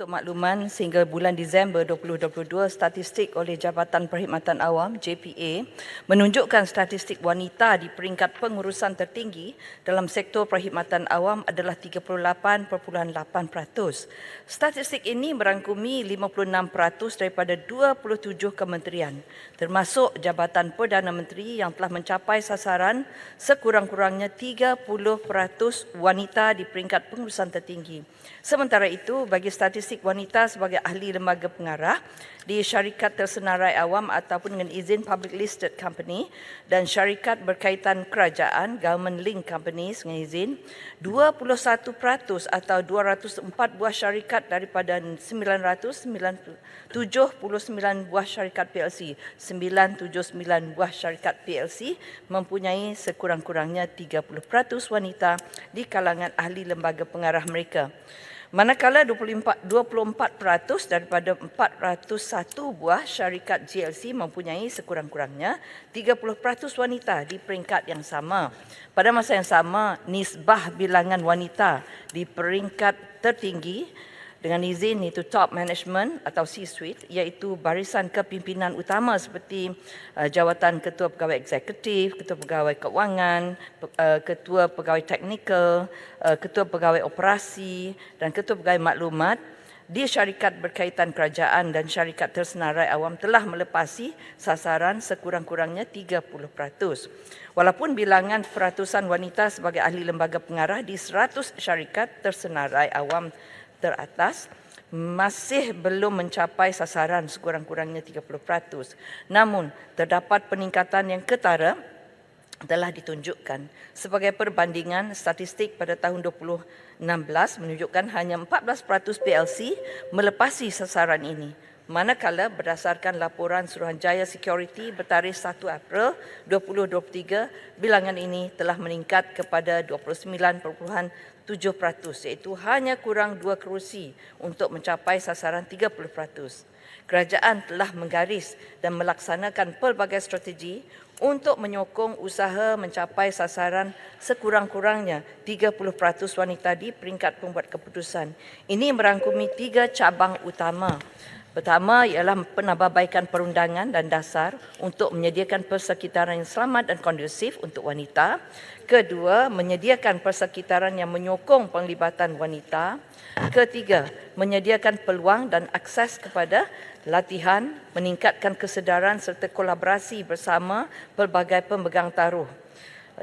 Untuk makluman, sehingga bulan Disember 2022, statistik oleh Jabatan Perkhidmatan Awam JPA menunjukkan statistik wanita di peringkat pengurusan tertinggi dalam sektor perkhidmatan awam adalah 38.8%. Statistik ini merangkumi 56% daripada 27 kementerian, termasuk Jabatan Perdana Menteri yang telah mencapai sasaran sekurang-kurangnya 30% wanita di peringkat pengurusan tertinggi. Sementara itu, bagi statistik wanita sebagai ahli lembaga pengarah di syarikat tersenarai awam ataupun dengan izin public listed company dan syarikat berkaitan kerajaan government link companies dengan izin, 21% atau 204 buah syarikat daripada 979 buah syarikat PLC, 979 buah syarikat PLC mempunyai sekurang-kurangnya 30% wanita di kalangan ahli lembaga pengarah mereka. Manakala 24% daripada 401 buah syarikat GLC mempunyai sekurang-kurangnya 30% wanita di peringkat yang sama. Pada masa yang sama, nisbah bilangan wanita di peringkat tertinggi dengan izin itu top management atau C-suite, iaitu barisan kepimpinan utama seperti jawatan ketua pegawai eksekutif, ketua pegawai keuangan, ketua pegawai teknikal, ketua pegawai operasi dan ketua pegawai maklumat di syarikat berkaitan kerajaan dan syarikat tersenarai awam telah melepasi sasaran sekurang-kurangnya 30%. Walaupun bilangan peratusan wanita sebagai ahli lembaga pengarah di 100 syarikat tersenarai awam teratas masih belum mencapai sasaran sekurang-kurangnya 30%. Namun, terdapat peningkatan yang ketara telah ditunjukkan. Sebagai perbandingan, statistik pada tahun 2016 menunjukkan hanya 14% PLC melepasi sasaran ini. Manakala berdasarkan laporan Suruhanjaya Security bertarikh 1 April 2023, bilangan ini telah meningkat kepada 29.7%, iaitu hanya kurang 2 kerusi untuk mencapai sasaran 30%. Kerajaan telah menggaris dan melaksanakan pelbagai strategi untuk menyokong usaha mencapai sasaran sekurang-kurangnya 30% wanita di peringkat pembuat keputusan. Ini merangkumi 3 cabang utama. Pertama ialah penambahbaikan perundangan dan dasar untuk menyediakan persekitaran yang selamat dan kondusif untuk wanita. Kedua, menyediakan persekitaran yang menyokong penglibatan wanita. Ketiga, menyediakan peluang dan akses kepada latihan, meningkatkan kesedaran serta kolaborasi bersama pelbagai pemegang taruh.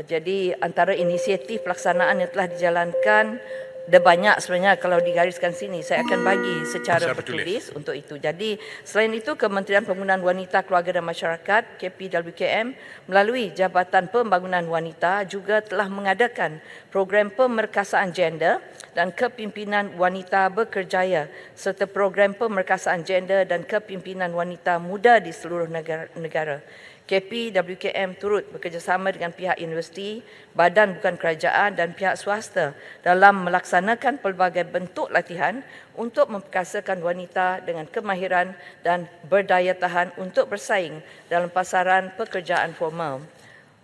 Jadi antara inisiatif pelaksanaan yang telah dijalankan, ada banyak sebenarnya kalau digariskan sini. Saya akan bagi secara bertulis untuk itu. Jadi selain itu, Kementerian Pembangunan Wanita, Keluarga dan Masyarakat KPWKM melalui Jabatan Pembangunan Wanita juga telah mengadakan program pemerkasaan gender dan kepimpinan wanita berkerjaya serta program pemerkasaan gender dan kepimpinan wanita muda di seluruh negara. KPWKM turut bekerjasama dengan pihak universiti, badan bukan kerajaan dan pihak swasta dalam melaksanakan pelbagai bentuk latihan untuk memperkasakan wanita dengan kemahiran dan berdaya tahan untuk bersaing dalam pasaran pekerjaan formal.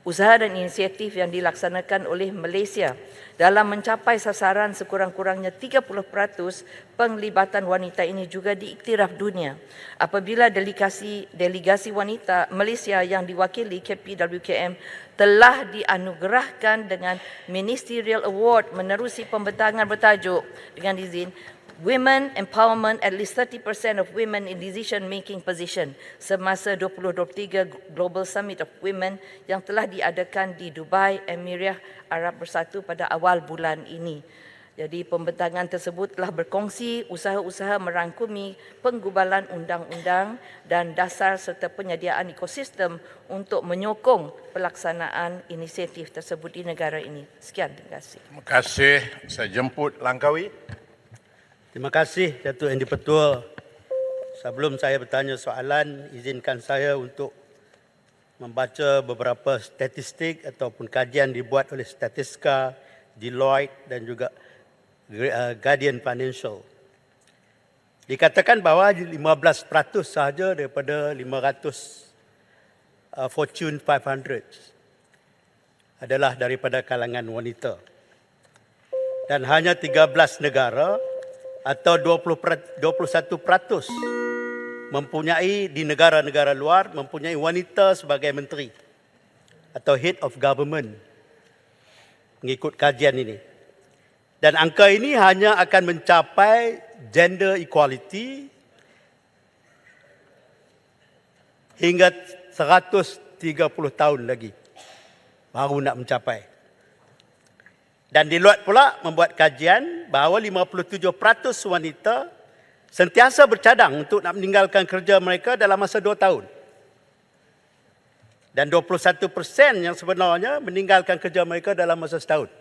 Usaha dan inisiatif yang dilaksanakan oleh Malaysia dalam mencapai sasaran sekurang-kurangnya 30% penglibatan wanita ini juga diiktiraf dunia apabila delegasi wanita Malaysia yang diwakili KPWKM telah dianugerahkan dengan Ministerial Award menerusi pembentangan bertajuk dengan izin Women Empowerment at least 30% of women in decision-making position semasa 2023 Global Summit of Women yang telah diadakan di Dubai, Emirat Arab Bersatu pada awal bulan ini. Jadi pembentangan tersebut telah berkongsi usaha-usaha merangkumi penggubalan undang-undang dan dasar serta penyediaan ekosistem untuk menyokong pelaksanaan inisiatif tersebut di negara ini. Sekian, terima kasih. Terima kasih. Saya jemput Langkawi. Terima kasih Datuk Yang di-Pertua. Sebelum saya bertanya soalan, izinkan saya untuk membaca beberapa statistik ataupun kajian dibuat oleh Statista, Deloitte dan juga Guardian Financial. Dikatakan bahawa 15% sahaja daripada 500 Fortune 500 adalah daripada kalangan wanita. Dan hanya 13 negara atau 21% mempunyai di negara-negara luar mempunyai wanita sebagai menteri atau head of government mengikut kajian ini. Dan angka ini hanya akan mencapai gender equality hingga 130 tahun lagi baru nak mencapai. Dan Deloitte pula membuat kajian bahawa 57% wanita sentiasa bercadang untuk nak meninggalkan kerja mereka dalam masa 2 tahun. Dan 21% yang sebenarnya meninggalkan kerja mereka dalam masa setahun.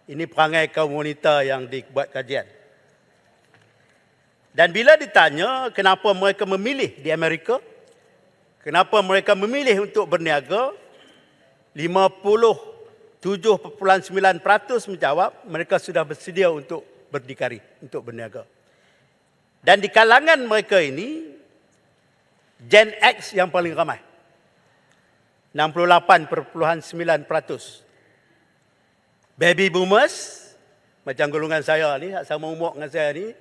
Ini perangai kaum wanita yang dibuat kajian. Dan bila ditanya kenapa mereka memilih di Amerika, kenapa mereka memilih untuk berniaga, 57.9% menjawab mereka sudah bersedia untuk berdikari, untuk berniaga. Dan di kalangan mereka ini, Gen X yang paling ramai. 68.9%. Baby boomers, macam golongan saya ni, sama umur dengan saya ni,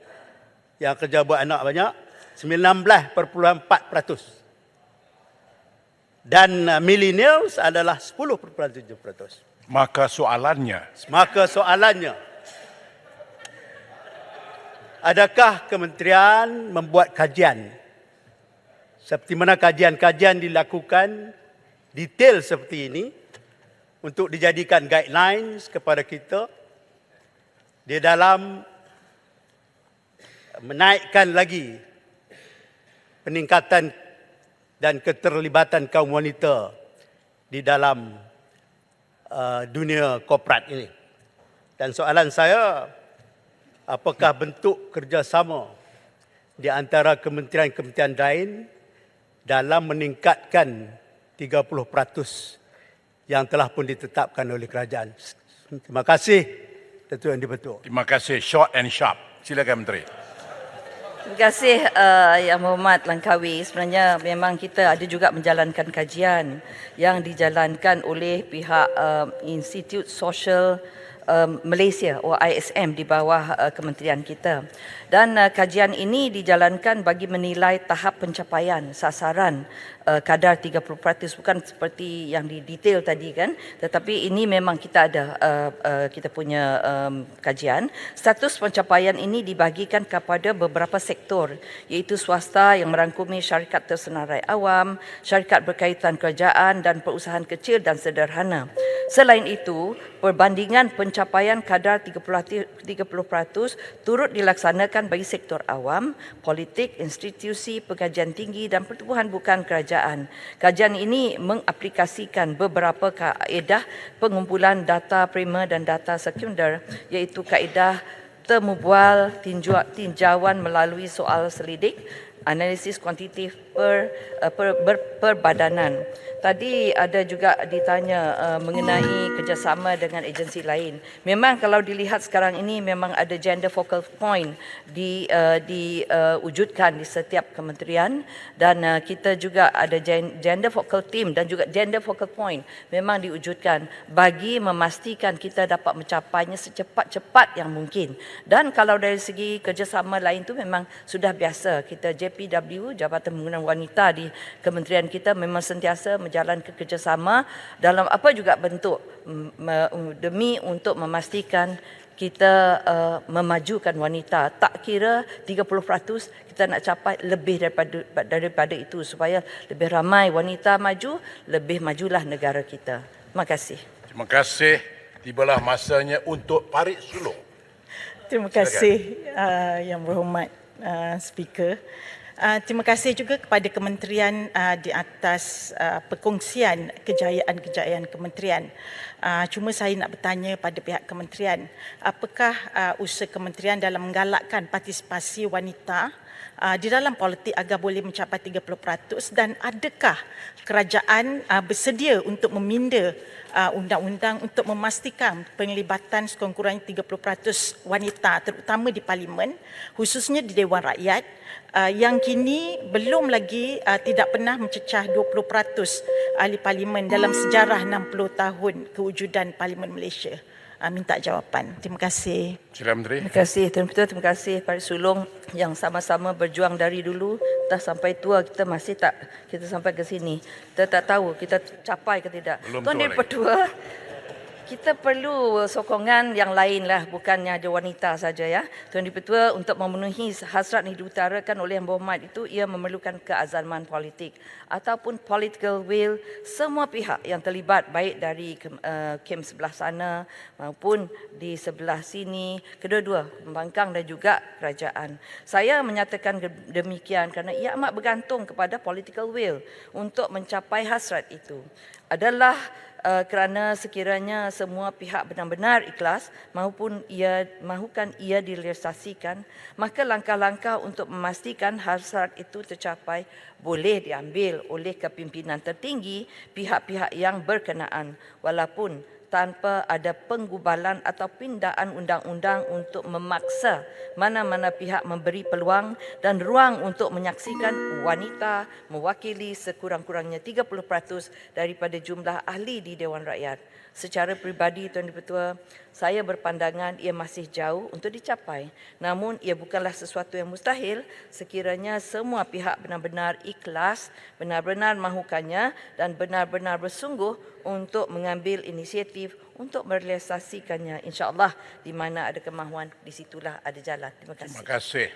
yang kerja buat anak banyak, 19.4%. Dan millennials adalah 10.7%. Maka soalannya, adakah kementerian membuat kajian seperti mana kajian-kajian dilakukan detail seperti ini untuk dijadikan guidelines kepada kita di dalam menaikkan lagi peningkatan dan keterlibatan kaum wanita di dalam dunia korporat ini. Dan soalan saya, apakah bentuk kerjasama di antara kementerian-kementerian lain dalam meningkatkan 30% yang telah pun ditetapkan oleh kerajaan. Terima kasih, Datuk Yang di-Pertua. terima kasih. Short and sharp. Silakan Menteri. Terima kasih Yang Berhormat Langkawi. Sebenarnya memang kita ada juga menjalankan kajian yang dijalankan oleh pihak Institut Sosial Malaysia atau ISM di bawah kementerian kita. Dan kajian ini dijalankan bagi menilai tahap pencapaian sasaran kadar 30%, bukan seperti yang didetail tadi kan, tetapi ini memang kita ada kita punya kajian. Status pencapaian ini dibagikan kepada beberapa sektor, iaitu swasta yang merangkumi syarikat tersenarai awam, syarikat berkaitan kerajaan dan perusahaan kecil dan sederhana. Selain itu, perbandingan pencapaian kadar 30% turut dilaksanakan bagi sektor awam, politik, institusi, pengajian tinggi dan pertubuhan bukan kerajaan. Kajian ini mengaplikasikan beberapa kaedah pengumpulan data primer dan data sekunder, iaitu kaedah temubual, tinjauan melalui soal selidik, analisis kuantitatif perbadanan. Tadi ada juga ditanya mengenai kerjasama dengan agensi lain. Memang kalau dilihat sekarang ini memang ada gender focal point diwujudkan di setiap kementerian, dan kita juga ada gender focal team dan juga gender focal point memang diwujudkan bagi memastikan kita dapat mencapainya secepat-cepat yang mungkin. Dan kalau dari segi kerjasama lain tu memang sudah biasa. Kita JPW, Jabatan Pembangunan Wanita di kementerian kita memang sentiasa menjalankan kerjasama dalam apa juga bentuk demi untuk memastikan kita memajukan wanita. Tak kira 30%, kita nak capai lebih daripada itu supaya lebih ramai wanita maju, lebih majulah negara kita. Terima kasih. Terima kasih. Tibalah masanya untuk Parit Sulong. Terima kasih Yang Berhormat Speaker. Terima kasih juga kepada kementerian di atas perkongsian kejayaan-kejayaan kementerian. Cuma saya nak bertanya pada pihak kementerian, apakah usaha kementerian dalam menggalakkan partisipasi wanita di dalam politik agar boleh mencapai 30%, dan adakah kerajaan bersedia untuk meminda undang-undang untuk memastikan penglibatan sekurang-kurangnya 30% wanita, terutama di parlimen, khususnya di Dewan Rakyat, yang kini belum lagi tidak pernah mencecah 20% ahli parlimen dalam sejarah 60 tahun kewujudan Parlimen Malaysia. minta jawapan. Terima kasih. Sila Menteri. Terima kasih Tuan Ketua, terima kasih Pak Sulong yang sama-sama berjuang dari dulu dah sampai tua kita masih tak kita sampai ke sini. Kita tak tahu kita capai ke tidak. Belum Tuan tua Yang Pertua, kita perlu sokongan yang lain lah, bukannya ada wanita saja ya. Tuan Dipertua, untuk memenuhi hasrat yang diutarakan oleh Yang Berhormat itu, ia memerlukan keazaman politik ataupun political will semua pihak yang terlibat, baik dari kem sebelah sana maupun di sebelah sini, kedua-dua pembangkang dan juga kerajaan. Saya menyatakan demikian kerana ia amat bergantung kepada political will untuk mencapai hasrat itu. Adalah kerana sekiranya semua pihak benar-benar ikhlas mahukan ia direalisasikan, maka langkah-langkah untuk memastikan hasrat itu tercapai boleh diambil oleh kepimpinan tertinggi pihak-pihak yang berkenaan, walaupun tanpa ada penggubalan atau pindaan undang-undang untuk memaksa mana-mana pihak memberi peluang dan ruang untuk menyaksikan wanita mewakili sekurang-kurangnya 30% daripada jumlah ahli di Dewan Rakyat. Secara peribadi, Tuan Dipertua, saya berpandangan ia masih jauh untuk dicapai. Namun, ia bukanlah sesuatu yang mustahil sekiranya semua pihak benar-benar ikhlas, benar-benar mahukannya dan benar-benar bersungguh untuk mengambil inisiatif untuk merealisasikannya. InsyaAllah, di mana ada kemahuan, di situlah ada jalan. Terima kasih. Terima kasih.